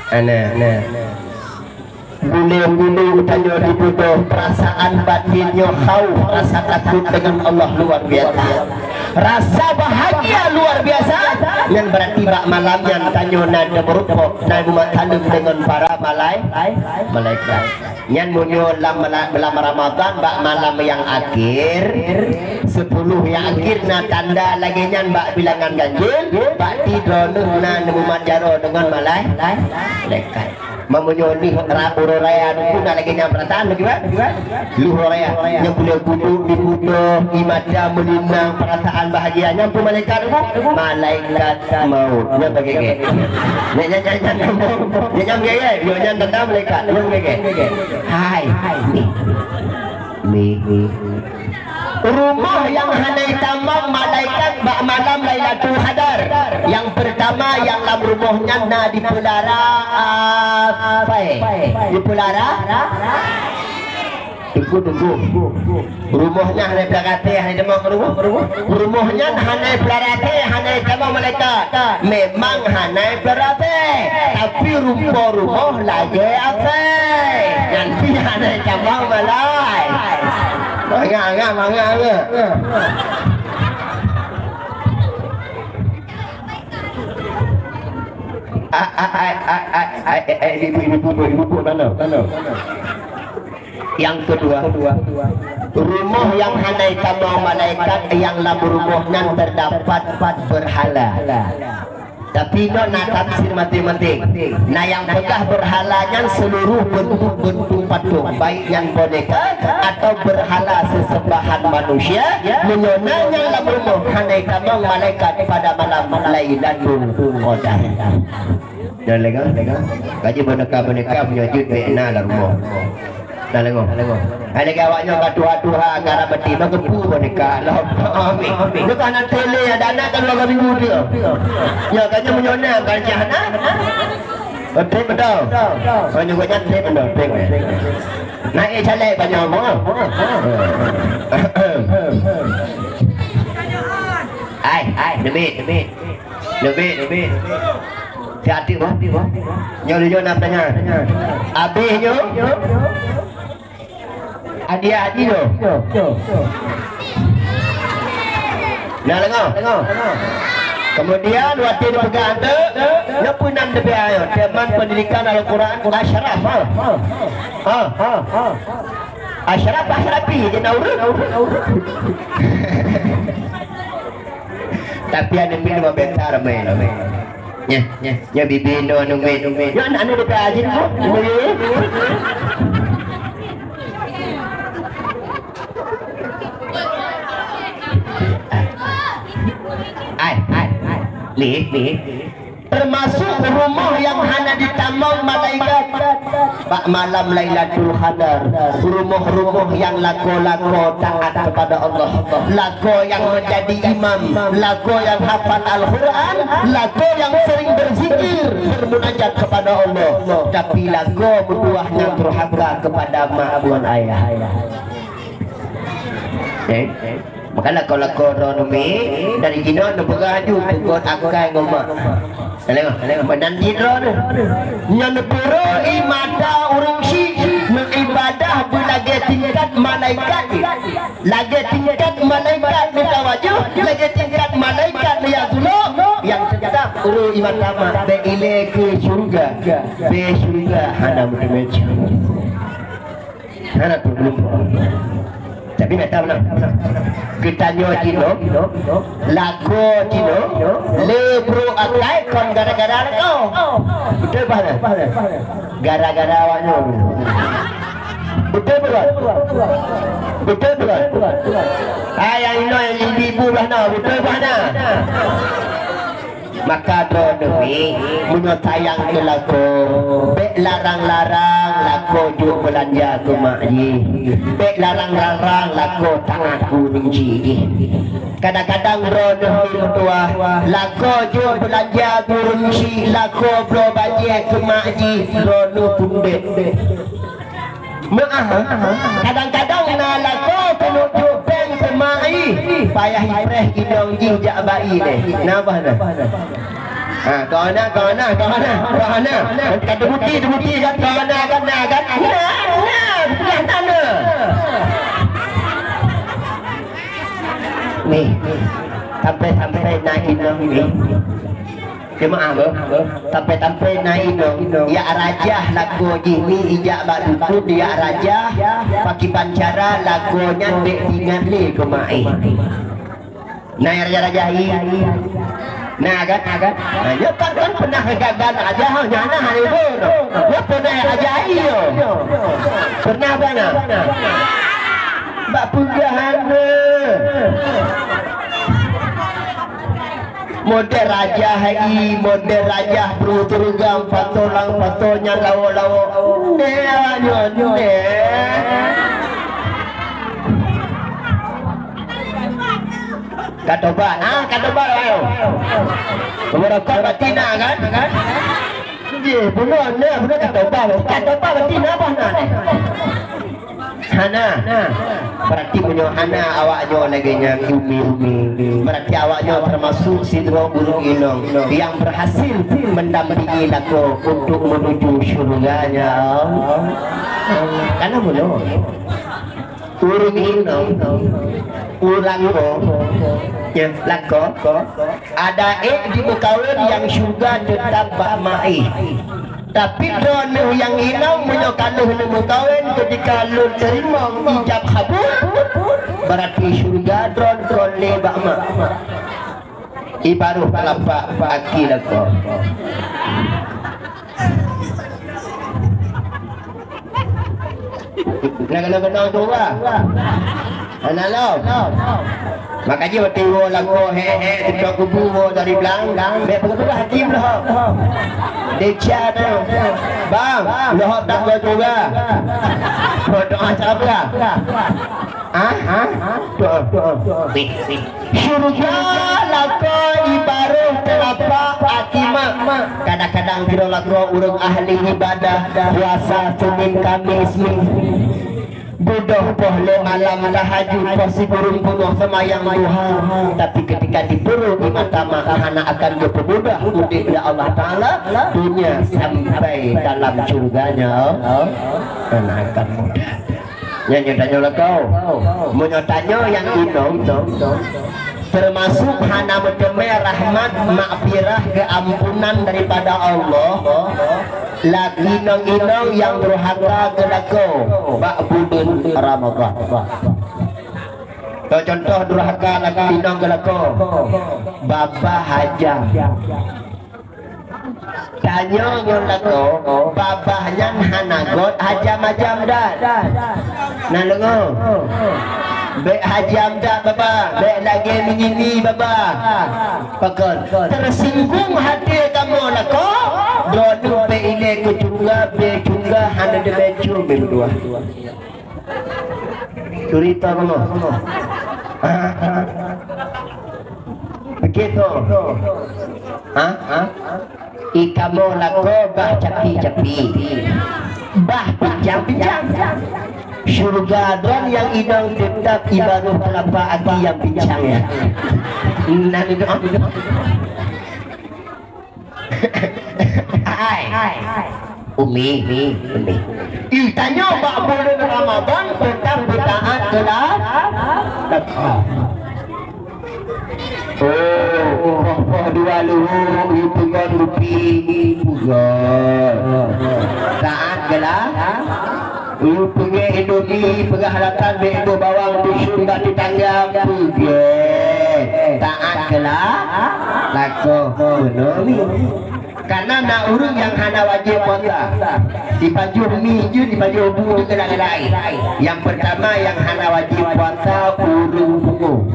Ana bulu-bulu tanya dibutuh perasaan batinnya kau rasa takut dengan Allah luar biasa, rasa bahagia luar biasa. Yang berarti bak malam yang tanya nada berupa nada matalum dengan para malaikat. Yang munyo dalam Ramadan bak malam yang akhir 10 yang akhir na tanda lagi nyan bak bilangan ganjil bak tidur na nemu manjaro dengan malaikat. Memenyoni uro raya pun lagi yang perasaan lagi luhur raya yang boleh duduk di muda imadah melinang perasaan bahagianya pun malaikat maut yang bagi nyanyi tentang malaikat hai rumah yang hanai tamam malaikat bak malam Lailatul Qadar. Yang pertama yang dalam rumahnya na di Pulara apa di Pulara tunggu rumahnya hanai Pularate hanai demam rumahnya hanai Pularate hanai demam malaikat memang hanai Pularate tapi rumah lagi apa nanti hanai demam malaikat. Mangga. Ibu mana? Yang kedua, rumah yang hanai kamar malaikat yang dalam rumahnya terdapat berhala. Tapi no nak tafsir mati-mati. Nah yang pegang berhalanya seluruh bentuk-bentuk patung, baik yang boneka atau berhala sesembahan manusia. Menyona yang dalam rumah hanai kamar malaikat pada malam Lailatul Qadar. Dan lega, gaji boneka punya jut beena dalam rumah. Dah lengo. Ada gawaknya kadua-dua gara beti magepu boneka. Amin. Lu kan tele ada anak kan lagu minggu dia. Ya kanya menyona kan jahana. Betul betul. Kau nyuganya betul betul. Naik calai banyak mau. Ai, debit. Hati wah. Nyo nak tanya. Habis nyo. Adi lo. Nah lengo. Kemudian waktu dipegang tu, dia pun nam debi ayo. Teman pendidikan Al-Quran Ashraf. Ashrafi je nak urut. Tapi ada minum bentar main. Ya bibi no nunggu. Ya anak debi ajin tu. Nih. Termasuk rumah yang hanya ditamang malaikat bak malam Lailatul Qadar. Rumah-rumah yang laku-laku taat kepada Allah, laku yang menjadi imam, laku yang hafal Al-Quran, laku yang sering berzikir, bermunajat kepada Allah. Tapi laku berbuahnya durhaka kepada mak buan ayah. Makanya kalau koronami dari Cina nak beraju pukul akai ngoma. Tengok badan Cina tu. Yang pura ibadah orang Syi mengibadah berlagi tingkat malaikat. Lagi tingkat malaikat ni wajib, lagi tingkat malaikat ni yang dulu yang tetap urus ibadah mah beile ke syurga. Be syurga hana bermeja. Hana tu belum. Tapi tak mana kita Cino lagu Cino lebro akai kon gara-gara kau betul mana gara-gara awaknya betul yang ibu mana betul mana maka demi menyayang ke lagu bek larang-larang lagu juk belanja ke makji bek larang-larang lagu tanganku ningji kadang-kadang demi tua lagu juk belanja ke ningji lagu bro baje ke makji rono pundek kadang-kadang na lagu penuju beng semai payah ipreh idong jih jak bayi deh napa dah Kau nak. Kata bukti kan kau nak kan. Belah tanah. Ni. Sampai naik inong ni. Jemaah sampai naik inong. Ya rajah lagu ini ijak baduku dia rajah. Pakai pancara lagunya dek tinggal le kemai. Naik raja Nah kan ya kan pernah gagal aja nyana hari itu ya pernah aja iyo pernah bana mbak pugahan model raja beruturugam patonya lawo ne Katoba ayo. Keberapa batina kan? Ye, benar katoba batina apa Hana. Berarti punya Hana awaknya laginya umi. Berarti awaknya termasuk sidro burung inong yang berhasil mendampingi laku untuk menuju surganya. Karena benar. Urung inong ulang ya lako ada di mukawin yang juga tetap bakmai tapi dono yang inong menyokaluh di mukawin ketika lu terima ijab kabul berarti surga dron le bakma ibaruh kelapa aki lako Nak tu lah. Analog. Makanya waktu lagu kita kubu dari belakang. Betul hakim lah. Decia tu. Bang, lohok tak kau juga. Doa siapa? Surga lagu ibaruh telapak akimak. Kadang-kadang kira lagu urung ahli ibadah puasa Senin Kamis bodoh boleh malam tahajud pasti burung bunuh semayang duha tapi ketika diburu di mata anak akan berpemudah udik ya Allah Ta'ala dunia sampai dalam surganya dan akan mudah nyatanya kau menyatanya yang itu termasuk hana mendemen rahmat makfirah keampunan daripada Allah lagi inong yang durhaka kelako ba'budun Ramadan. Contoh durhaka lagi inong kelako Baba Hajam tanya ngelako babahnya hanagot hajam-hajam dan nah lengo Bek hajam dah baba, bek lagi begini baba. Pakon. Tersinggung hati kamu nak kau. Dua be ini ku juga hanya de becu berdua. Cerita kamu. Begitu. Ikamu nak kau bah capi. Bah pinjam. Surga dan yang inang tetap ibaruh kelapa aki yang bincangnya. Nanti Umi. Tanya Pak bulan Ramadan tetap bertaat gelap. Dua luhur itu kan rupi taat gelap. Lu pergi Indomie, pergi halatan bego bawang dusun bak ditanggap pergi taat kelak lako Indomie karena nak urung yang hana wajib puasa di baju mi je di baju bu kedai yang pertama yang hana wajib puasa urung bungo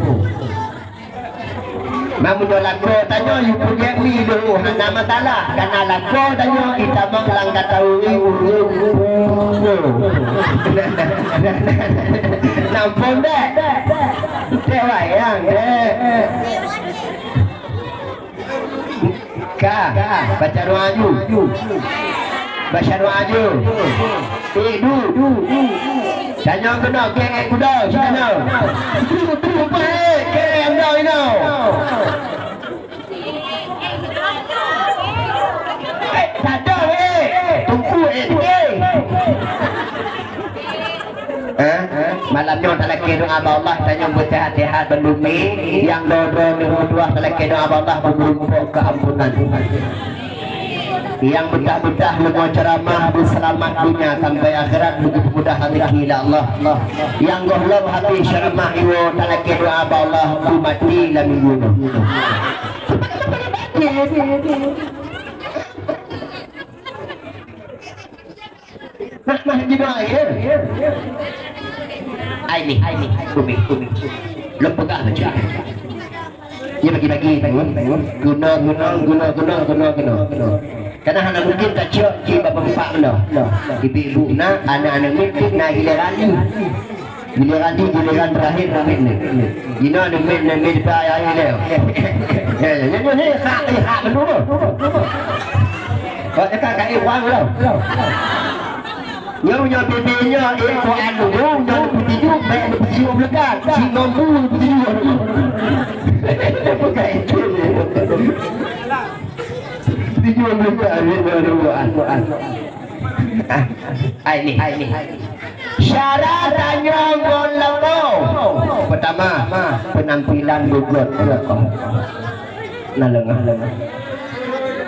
namun lako tanya you pergi mi dulu hana masalah karena lako tanya kita menglang tahu urung nampun dek wayang dek baca doa aju tanya kena kek kuda sana tu baik kek yang dah ini Malamnya tak lagi doa Allah tanya berhati-hati berdumi yang doa dua tak lagi doa Allah berbumpuk keampunan. Yang bedah-bedah lemah ceramah berselamat dunia sampai akhirat begitu mudah rezeki Allah. Yang gohlom habis ceramah iwo tak lagi doa Allah ku mati la minggu. Nah di doa ya. Ini kumi lo pegang aja. Ya bagi-bagi guna. Karena anak mungkin tak cok ci bapak-bapak lo. Ibu na anak-anak mungkin na giliran terakhir ni. Gino ni men bayar ini. Ni hak menurut. Kau cakap kat iwan lo. Nyonya bebenya eko anu nyonya tidur baik tidur lekat si nombor tidur bukan itu tidur lekat ini syarat tanya golongo pertama penampilan bugot nalengah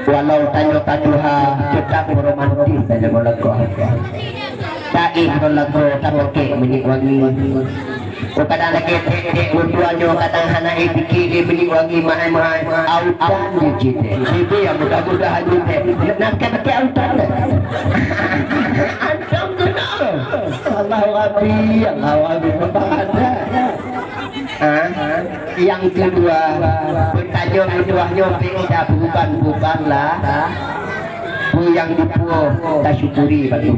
walau tanya tajuha cetak romantis tanya golongo taih golongo tak pakai minyak wangi. Kadang lagi tek berduanya kadang hanai fikir minyak wangi mahal-mahal autan je itu yang mudah-mudahan je nak pakai autan antum kena Allahu Rabbi berbahagia. Yang kedua bertanya berduanya beda bukanlah yang dipuo tak syukuri batu.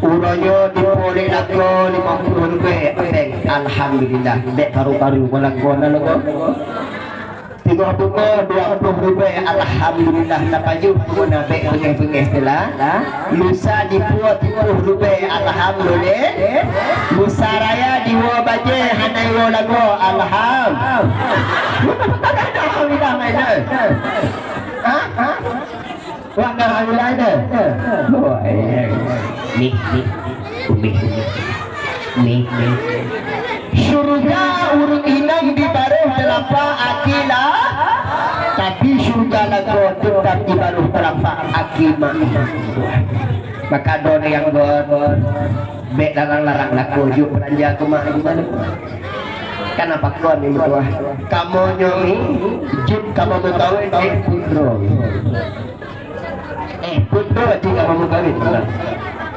Uronya diboleh lagu 50 rupiah abeng. Alhamdulillah dek karu-karu lagu na lagu 30 20 rupiah. Alhamdulillah napaju guna bek pengeh-pengeh telah lusa dibuat 30 rupiah. Alhamdulillah lusa raya diwa baje hanai wo lagu alhamdulillah mana warna halilah ada. Ni. Surga urut inang di baruh telapak akilah, tapi surga lagu tetap di baruh telapak akimah. Maka don yang gon bek larang-larang laku juk belanja ke mak gimana? Kenapa kau ni berdoa? Kamu nyomi, jip kamu bertahu putro. Putro jika kamu kawin.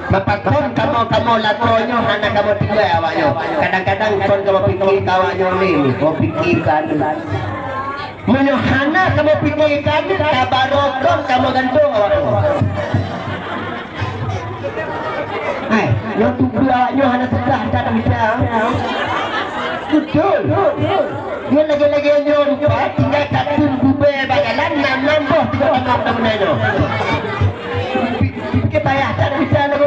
Bapak kon kamu lakonyo hana kamu tinggal awaknya. Kadang-kadang kon kamu fikir kawanyo ni, kau fikirkan. Menyo hana kamu fikirkan, kabarokon kamu gantung awaknya. Hai, yang tu awaknya hana sebelah tak bisa. Betul. Dia lagi-lagi yang lupa tinggal katun gube bagalan nambah 3 tahun meneno. Kita payah tak bisa lagu.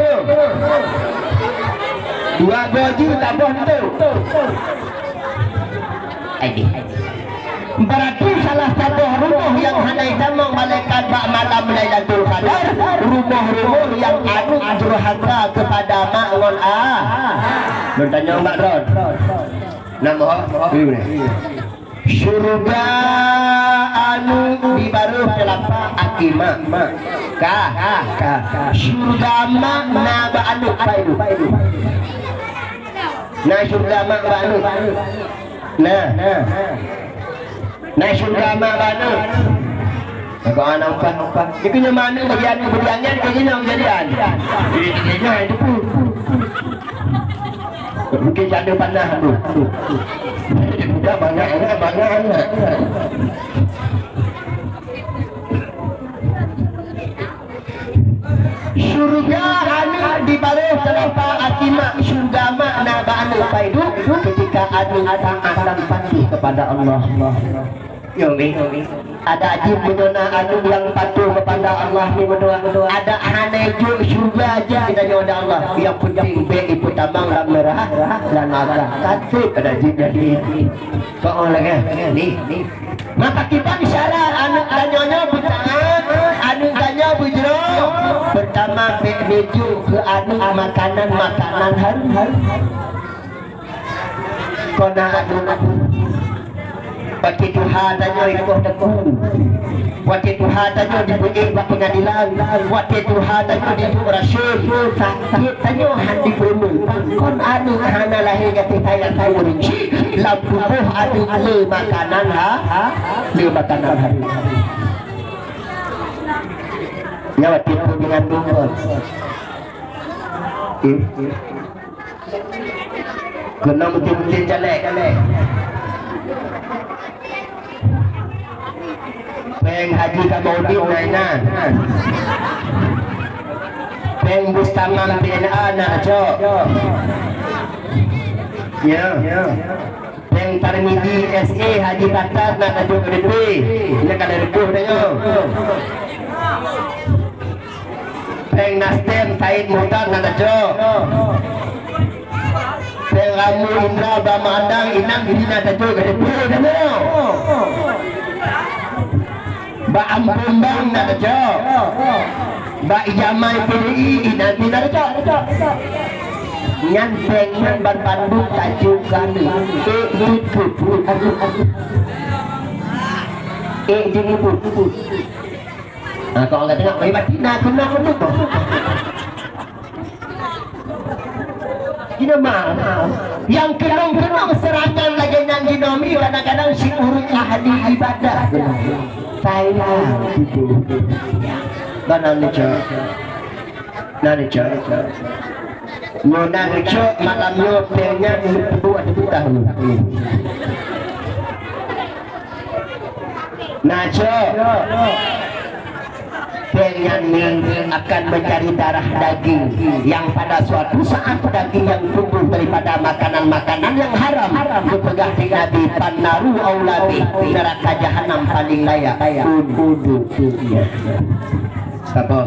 2 gaji tambah tu. Ini. Berarti salah satu rumah yang hanai tamang malaikat bak malam Lailatul Qadar, rumah-rumah yang anu durhaka kepada makngon bertanya Mak Rod. Nama surga anu di baruh telapak akimah surga mak na ba anu paidu na surga mak ba anu na surga mak ba anu kau anak umpan dia punya mana bagian berjangan kau gini kejadian dia itu mungkin ada panah tu. Sudah banyak anak. Surga anu di baruh telapak akimah surga makna ba'anu paidu ketika anu taat patuh kepada Allah. Yomi ada ajib menona anu yang patuh kepada Allah ni berdoa. Ada haneju surga aja kita nyoda Allah. Yang penting be ibu tamang lam merah dan naga. Katut ada ajib jadi. Kau lagi ni. Maka kita bicara anu kanyonya butaan, anu kanyo bujro. Pertama bersama menuju ke anu makanan harum kona anu waktu Tuhan tanya ikut teku waktu Tuhan tanya di buik pengadilan waktu Tuhan tanya di buik rasul sakit tanya hati berumur kon anu hana lahir kata saya tahu rinci lampu adu le makanan le makanan harum nyawa tipu dengan bungkus kena betul-betul jelek peng haji kabaudin nainan peng bustamang DNA nak cok ya peng tarmidi SE haji tatat nak ajuk kedui nak ada rebuh tanya peng Nasdem Said Muhtar nak ajuk peng Ramu Indra Bamadang Inang Bina ajuk kedui tanya Ba Ampumbang nak ajuk Ba Ijamai PDI nanti nak ajuk nyanteng ban banduk tajuk kami jadi put nah kalau nggak tengok bayi batina kena penduk gini mah yang kenong serangan lagi yang dinomi kadang-kadang si urut ahli ibadah saya itu nanti cak Nona ngecok malamnya pengen berdua tahun. Naco pengen akan mencari darah daging yang pada suatu saat daging yang tumbuh daripada makanan-makanan yang haram dipegah di Nabi Panaru Aulabi neraka jahanam paling layak. Apa?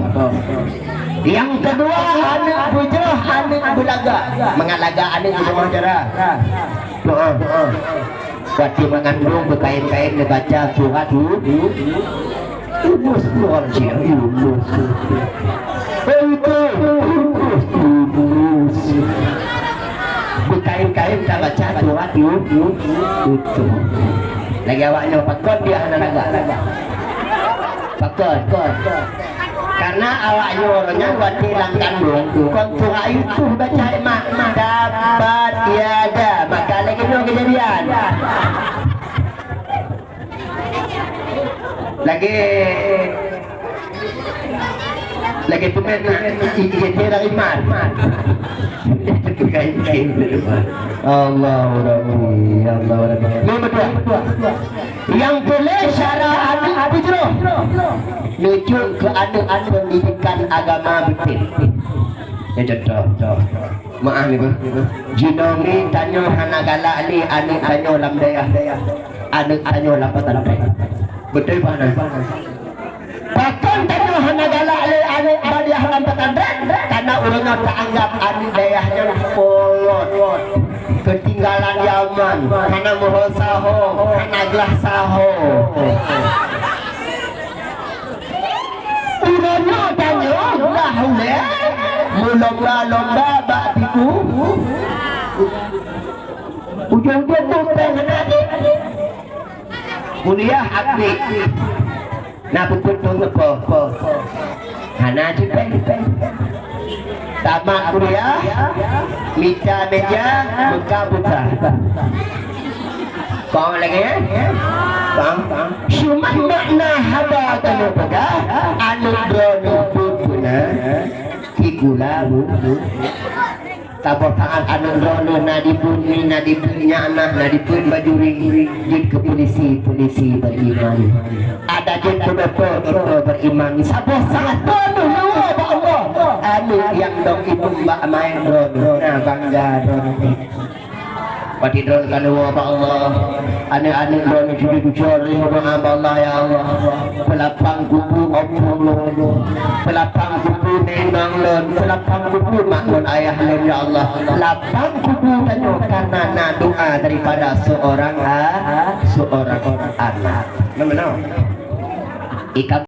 Yang kedua anak bujrah anak bulaga mengalaga anak di rumah jarah waktu mengandung berkain-kain membaca surat Yunus berkain-kain kita baca surat Yunus lagi awaknya pakon dia anak-anak pakon karena awaknya orangnya waktu hilang kandung kontur itu baca emak dapat tiada maka lagi no kejadian lagi tumen dari iman Allah yang boleh syarah abu jeroh menuju ke anak-anak pendidikan agama betul ya contoh maaf ni jinomi tanya hanagala ni anak tanya lam daya anak tanya lapatan betul mana bahkan tanya hanagala ni anak badiah lampatan karena orangnya tak anggap anak dayahnya polot ketinggalan zaman karena mohon saho karena gelah saho urangnya tanya lahule mulomba-lomba batiku ujung-ujung tu pengen lagi kuliah akli nak puput tunggu ko hana juga tamat kuliah meja buka kau lagi ya cuma makna haba tanu pada anu drone puna kigula tabor tangan anu drone nadipun anak nadipun bajuri jid ke polisi beriman ada jid ke dokter beriman sabah sangat penuh Allah anu yang dong itu mbak main drone nah bangga drone Pati drone kanu Allah anak-anak drone sudah dicuri dengan Allah ya Allah pelapang kubu Allah pelapang kubu nenang lon pelapang kubu makmun ayah lon ya Allah lapang kubu tanya karena doa daripada seorang anak mana